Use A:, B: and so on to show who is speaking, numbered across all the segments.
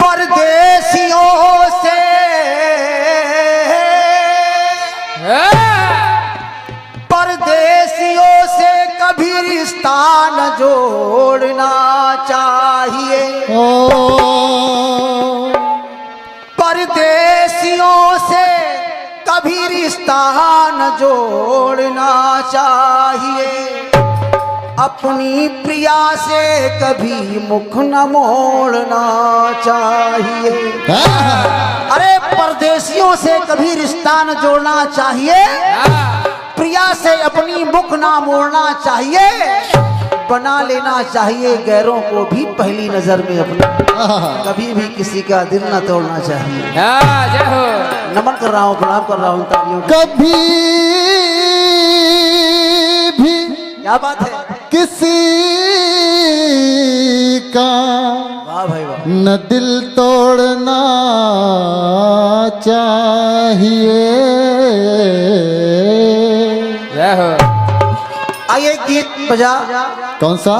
A: परदेसियों से कभी रिश्ता न जोड़ना चाहिए। परदेसियों से कभी रिश्ता न जोड़ना चाहिए। अपनी प्रिया से कभी मुख न मोड़ना चाहिए। अरे परदेसियों से कभी रिश्ता न जोड़ना चाहिए, प्रिया से अपनी मुख ना मोड़ना चाहिए, बना लेना चाहिए गैरों को भी पहली नजर में अपना, कभी भी किसी का दिल ना तोड़ना चाहिए। नमन कर रहा हूँ, प्रणाम कर रहा हूँ तालियों।
B: कभी भी
A: क्या बात है,
B: किसी का
A: वाह भाई वाह,
B: न दिल तोड़ना चाहिए।
A: आइए गीत बजा।
B: कौन सा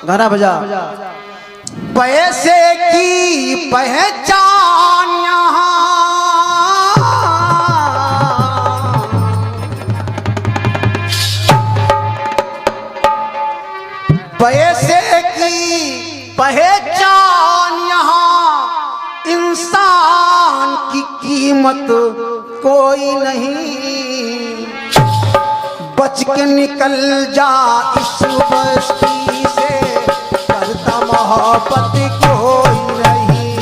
A: गाना बजा। पैसे की पहचान यहाँ पैसे की पहचान यहाँ, इंसान की कीमत कोई नहीं। बच के निकल जा इस बस्ती से, करता मोहब्बत कोई नहीं।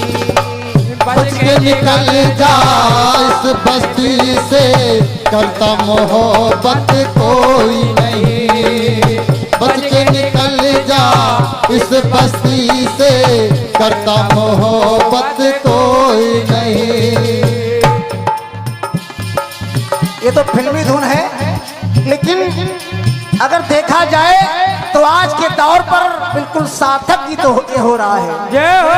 B: बच के निकल जा इस बस्ती से, करता मोहब्बत कोई नहीं। बच के निकल जा इस बस्ती से, करता मोहब्बत कोई नहीं।
A: ये तो फिल्मी धुन है, लेकिन अगर देखा जाए तो आज के दौर पर बिल्कुल सार्थक गीत हो रहा है। जय हो।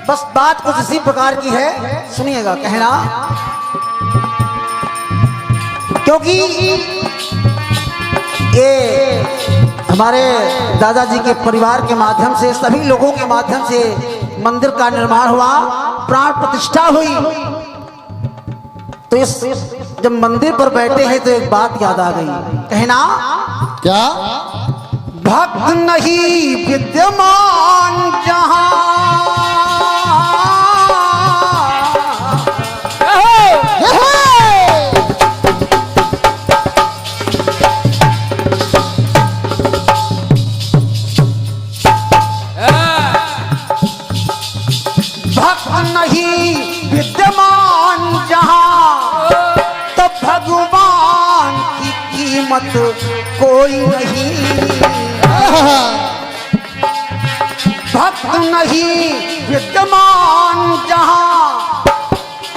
A: बस बात कुछ इसी प्रकार की है, सुनिएगा कहना। क्योंकि ये हमारे दादाजी के परिवार के माध्यम से, सभी लोगों के माध्यम से मंदिर का निर्माण हुआ, प्राण प्रतिष्ठा हुई। तो इस जब मंदिर पर बैठे हैं तो एक बात याद आ गई। कहना
B: क्या?
A: भक्त नहीं विद्यमान जहां, भक्त नहीं विद्यमान जहां, तो भगवान की कीमत कोई नहीं। भक्त नहीं विद्यमान जहां,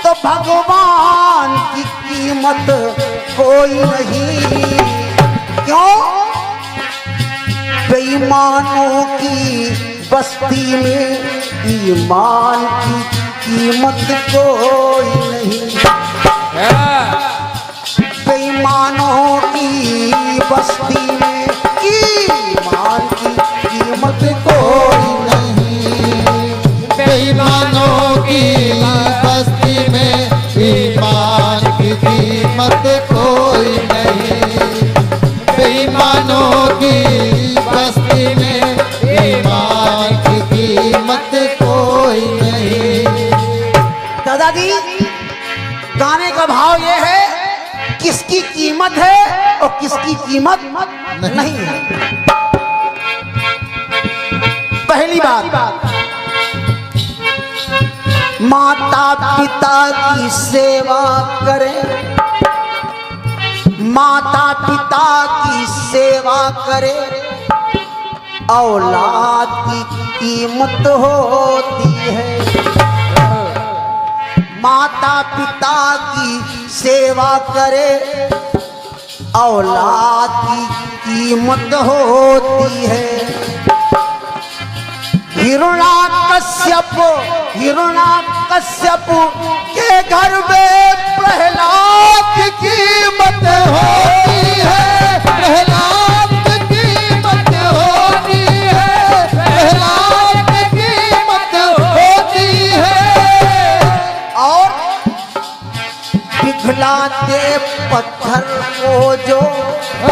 A: तो भगवान की कीमत कोई नहीं। क्यों? बेईमानों की बस्ती में ईमान की कीमत कोई नहीं। बेईमानों की बस्ती में ईमान की कीमत कोई
B: नहीं। बेईमानों की बस्ती में ईमान की कीमत कोई नहीं। बेईमानों की बस्ती में ईमान की कीमत कोई नहीं।
A: दादाजी, गाने का भाव ये है, किसकी कीमत है और किसकी कीमत नहीं है। पहली बात, माता पिता की सेवा करें, माता पिता की सेवा करें, औलाद की कीमत होती है। माता पिता की सेवा करे, औलाद की कीमत होती है। हिरण्याकश्यप के घर में प्रहलाद की कीमत होती है। प्रहलाद की कीमत होती है। प्रहलाद की कीमत होती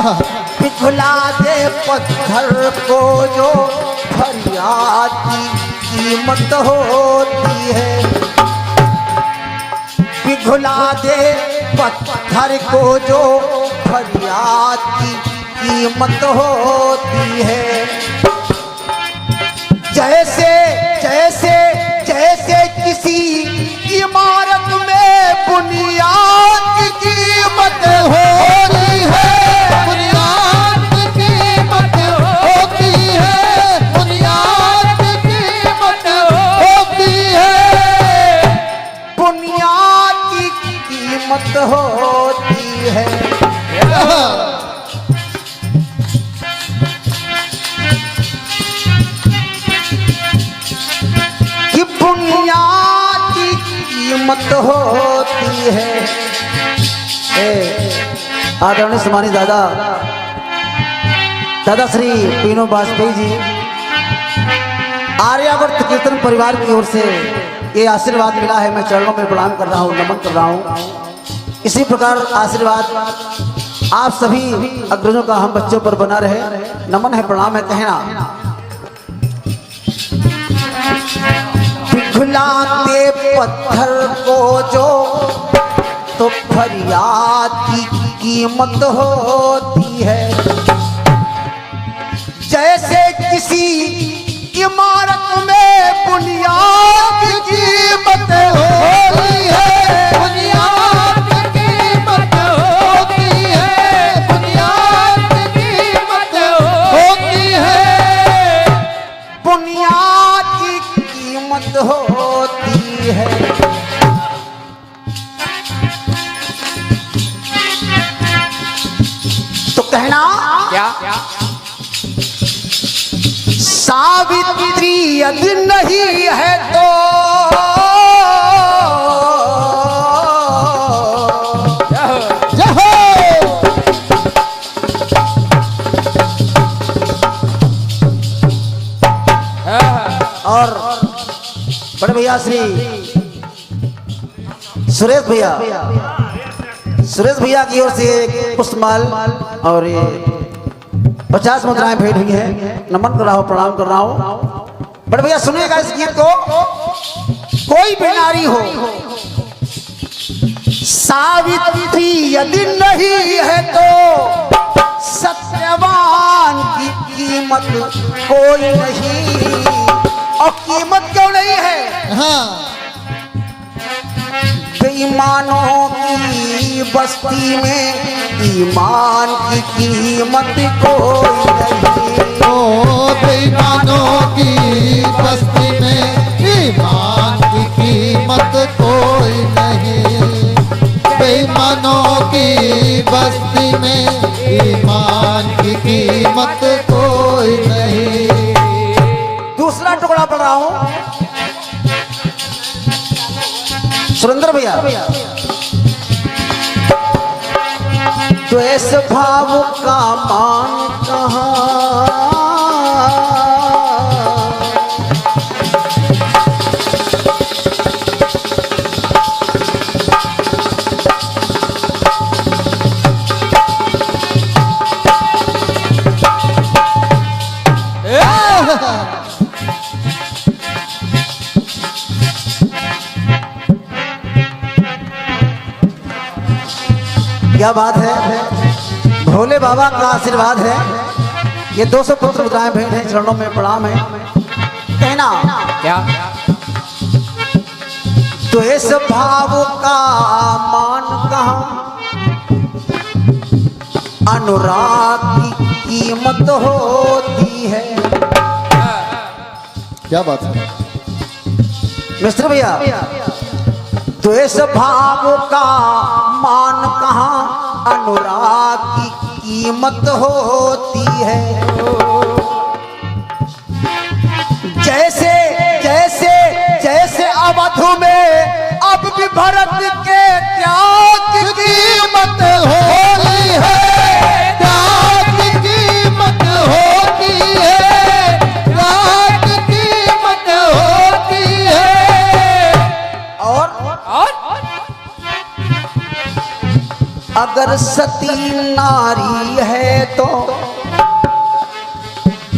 A: पिघला दे पत्थर को जो फरियाद की कीमत होती है। पिघला दे पत्थर को जो फरियाद की कीमत होती है। जैसे जैसे जैसे किसी इमारत में बुनियाद की कीमत होती है।
B: बुनियाद की कीमत होती है, बुनियाद की कीमत होती है,
A: बुनियाद की कीमत होती है। कि बुनियाद की कीमत होती है। आदरणीय सम्मानित दादा श्री पीनू वाजपेयी जी, आर्यावर्त कीर्तन परिवार की ओर से ये आशीर्वाद मिला है। मैं चरणों में प्रणाम कर रहा हूँ, नमन कर रहा हूँ। इसी प्रकार आशीर्वाद आप सभी अग्रजों का हम बच्चों पर बना रहे। नमन है, प्रणाम है, कहना। पिघलाते पत्थर को जो तो फरियाद की कीमत होती है। जैसे किसी इमारत में बुनियाद की कीमत होती है।
B: बुनियाद की कीमत होती है, बुनियाद की कीमत होती है,
A: बुनियाद की कीमत होती है। तो कहना
C: क्या?
A: सावित्री यदि नहीं है तो
B: जय हो।
A: और बड़े भैया श्री सुरेश भैया की ओर से एक पुष्पमाल और ये 50 मुद्राएं भेंट हुई है। नमन कर रहा हूँ, प्रणाम कर रहा हूँ। बड़े भैया सुनिएगा इस गीत को। कोई भी नारी हो, सावित्री यदि नहीं है तो सत्यवान की कीमत कोई नहीं। और कीमत क्यों नहीं है?
B: हाँ,
A: बेईमानों की बस्ती में ईमान की कीमत कोई नहीं।
B: ओ बेईमानों की बस्ती में ईमान की कीमत कोई नहीं। बेईमानों की बस्ती में ईमान की कीमत कोई नहीं।
A: दूसरा टुकड़ा पढ़ रहा हूं, सुरेंद्र भैया। द्वेष भाव का मान कहाँ, क्या बात है। भोले बाबा का आशीर्वाद है। ये 200 पुत्र मुद्राएं भेंट हैं, चरणों में प्रणाम है। कहना
C: क्या?
A: तो इस भाव का मान कहाँ, अनुराग की कीमत होती है।
B: क्या बात है
A: मिस्टर भैया। द्वेष भाव का मान कहाँ, अनुराग की कीमत होती है। जैसे जैसे जैसे अवध में अब भी भरत के त्याग की कीमत होती है।
B: त्याग की कीमत होती है, त्याग की कीमत होती है।
A: और अगर सती नारी है तो,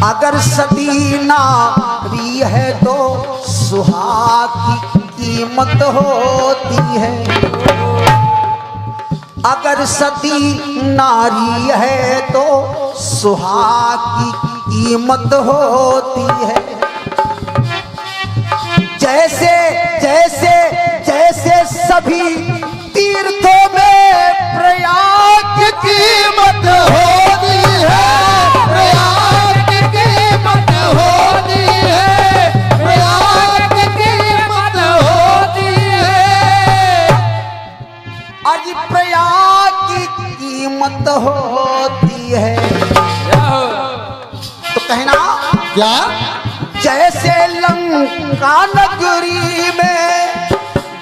A: अगर सती नारी है तो सुहाग की कीमत होती है। अगर सती नारी है तो सुहाग की कीमत होती है। जैसे जैसे जैसे सभी तीर्थों में प्रयाग
B: की कीमत होती है, प्रयाग की कीमत होती है, प्रयाग की कीमत होती है।
A: आज प्रयाग की कीमत होती है। तो कहना
B: क्या?
A: जैसे लंका नगरी में,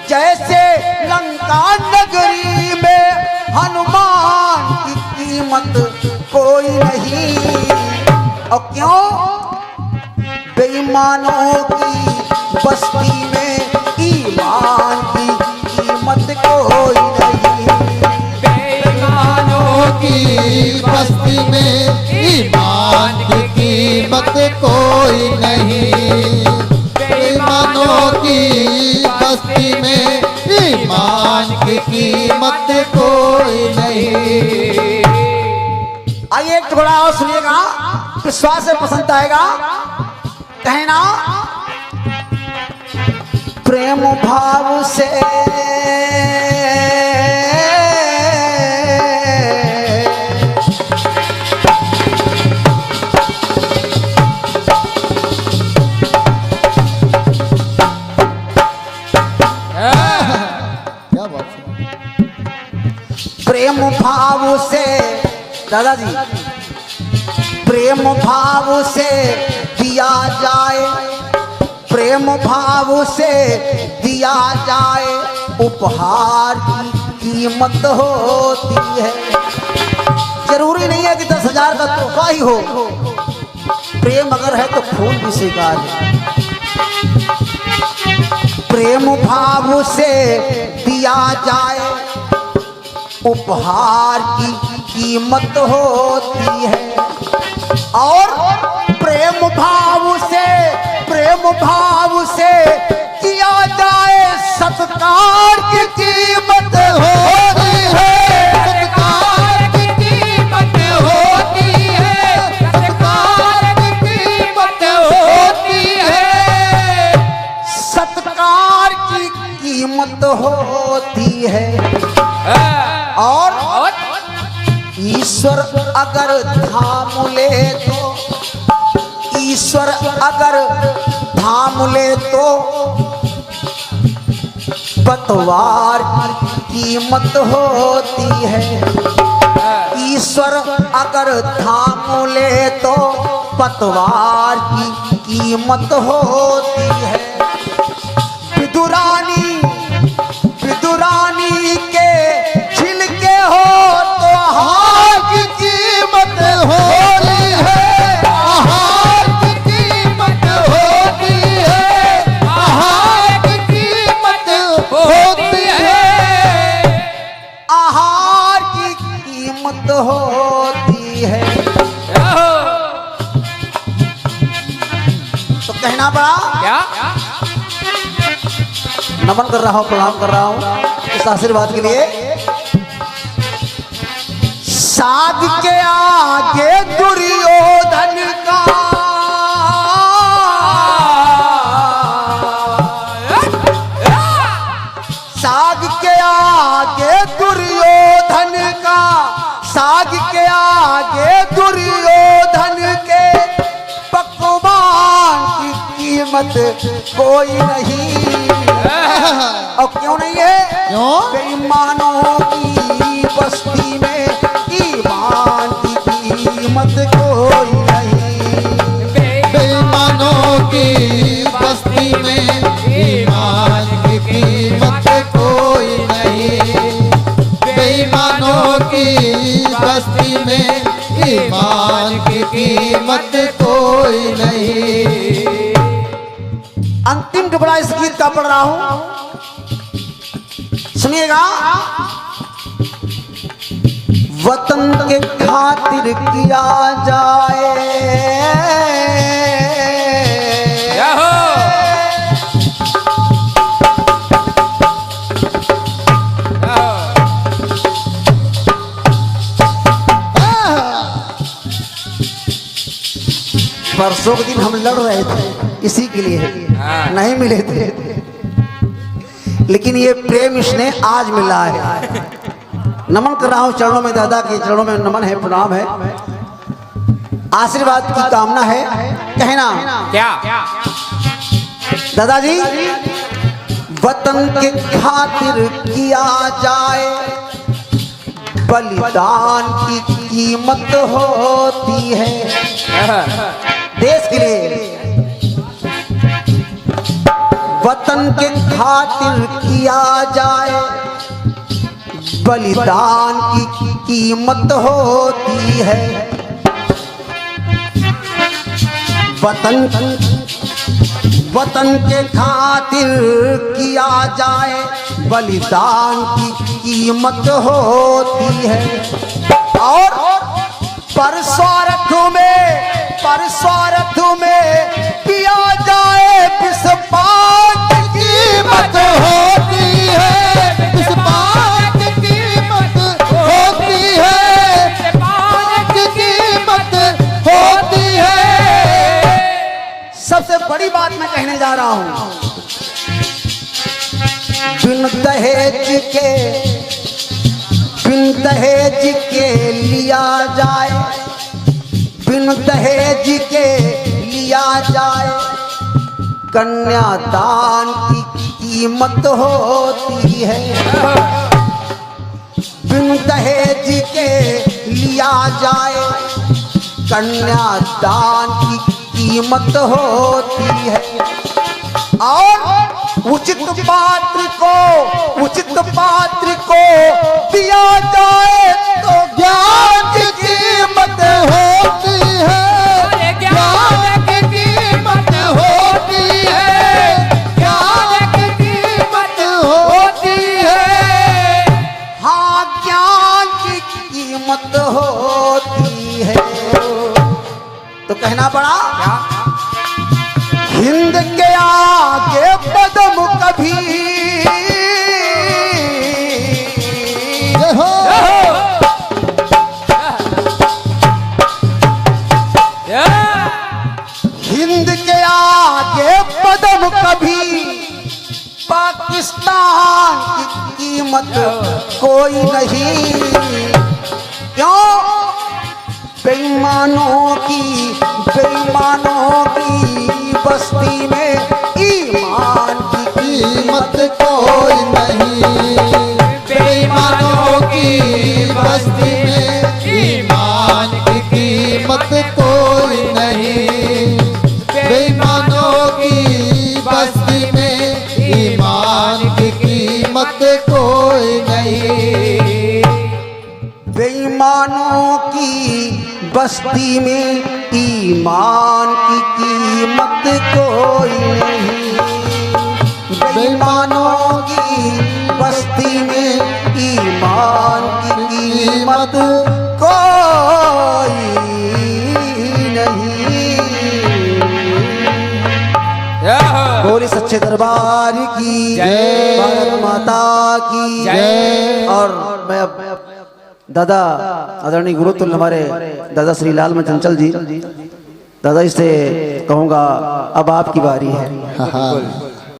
A: जैसे लंका नगरी में हनुमान की कीमत कोई नहीं। और क्यों? बेईमानों की बस्ती में ईमान की कीमत कोई नहीं।
B: बेईमानों की बस्ती में ईमान की कीमत कोई नहीं। बेईमानों की बस्ती में ईमान की कीमत कोई नहीं।
A: आइए एक टुकड़ा और सुनिएगा, विश्वास से पसंद आएगा। कहना प्रेम भाव से
B: क्या बात है?
A: प्रेम भाव से, दादाजी, प्रेम भाव से दिया जाए, प्रेम भाव से दिया जाए उपहार की कीमत होती है। जरूरी नहीं है कि 10,000 का तोहफा ही हो, प्रेम अगर है तो फूल भी स्वीकार है। प्रेम भाव से दिया जाए उपहार की कीमत होती है। और प्रेम भाव से, प्रेम भाव से किया जाए सत्कार की कीमत होती है।
B: सत्कार की कीमत होती है, सत्कार की कीमत होती है।
A: सत्कार की कीमत होती है। और ईश्वर अगर थाम ले तो, ईश्वर अगर थाम ले तो पतवार की कीमत होती है। ईश्वर अगर थाम ले तो पतवार की कीमत होती है। विदुरानी, विदुरानी के छिलके हो तो
B: आहार की कीमत होती है, आहार की कीमत होती है, आहार की कीमत होती है।
A: आहार की कीमत होती है। तो कहना पड़ा
C: क्या?
A: नमन कर रहा हूं, प्रणाम कर रहा हूं इस आशीर्वाद के लिए। साग के आगे दुर्योधन का, साग के आगे दुर्योधन का, साग के आगे दुर्योधन के पकवान की कीमत कोई नहीं। और क्यों नहीं है?
B: क्यों?
A: बेईमानों की बस्ती में ईमान की कीमत कोई नहीं।
B: बेईमानों की बस्ती में ईमान की कीमत कोई नहीं। बेईमानों की बस्ती में ईमान की कीमत कोई नहीं।
A: अंतिम टुकड़ा इस गीत का पढ़ रहा हूं, सुनिएगा। वतन के खातिर किया जाए, परसों के दिन हम लड़ रहे थे इसी के लिए, नहीं मिले थे, लेकिन ये प्रेम इसने आज मिला है। नमन कर रहा हूं चरणों में, दादा के चरणों में नमन है, प्रणाम है, आशीर्वाद की कामना है। कहना
C: क्या
A: दादाजी, वतन के खातिर किया जाए, बलिदान की कीमत होती है। देश के लिए वतन के खातिर किया जाए, बलिदान की कीमत होती है। वतन के खातिर किया जाए, बलिदान की कीमत होती है। और पर स्वार्थ में पिया जाए विष पान की कीमत
B: होती है, इस पान की कीमत होती है, पान की कीमत होती है।
A: सबसे बड़ी बात मैं कहने जा रहा हूं, बिन दहेज के लिया जाए, बिन दहेज के लिया जाए, कन्यादान की कीमत होती है। बिन दहेज के लिया जाए, कन्यादान की कीमत होती है। और उचित पात्र को दिया जाए तो ज्ञान की कीमत
B: होती है, ज्ञान की कीमत होती है, ज्ञान की कीमत होती है।
A: हाँ, ज्ञान की कीमत होती है। तो कहना पड़ा हिंद के आगे कदम कभी हिंद के आगे कदम कभी, पाकिस्तान की कीमत कोई नहीं। क्यों? बेईमानों की बस्ती में ईमान की
B: कीमत कोई नहीं, बेईमानों की बस्ती में ईमान की कीमत कोई नहीं, बेईमानों की बस्ती में ईमान की कीमत कोई नहीं।
A: बेईमानों की बस्ती में ईमान की कीमत कोई नहीं, बेईमानों की बस्ती में ईमान की कीमत कोई नहीं। बोले सच्चे दरबार की
C: जय।
A: भारत माता की
C: जय।
A: और मैं अब दादा आदरणीय गुरुतुल्य हमारे दादा श्री लाल में चंचल जी, दादा इससे कहूँगा अब आपकी बारी है।
B: हाँ।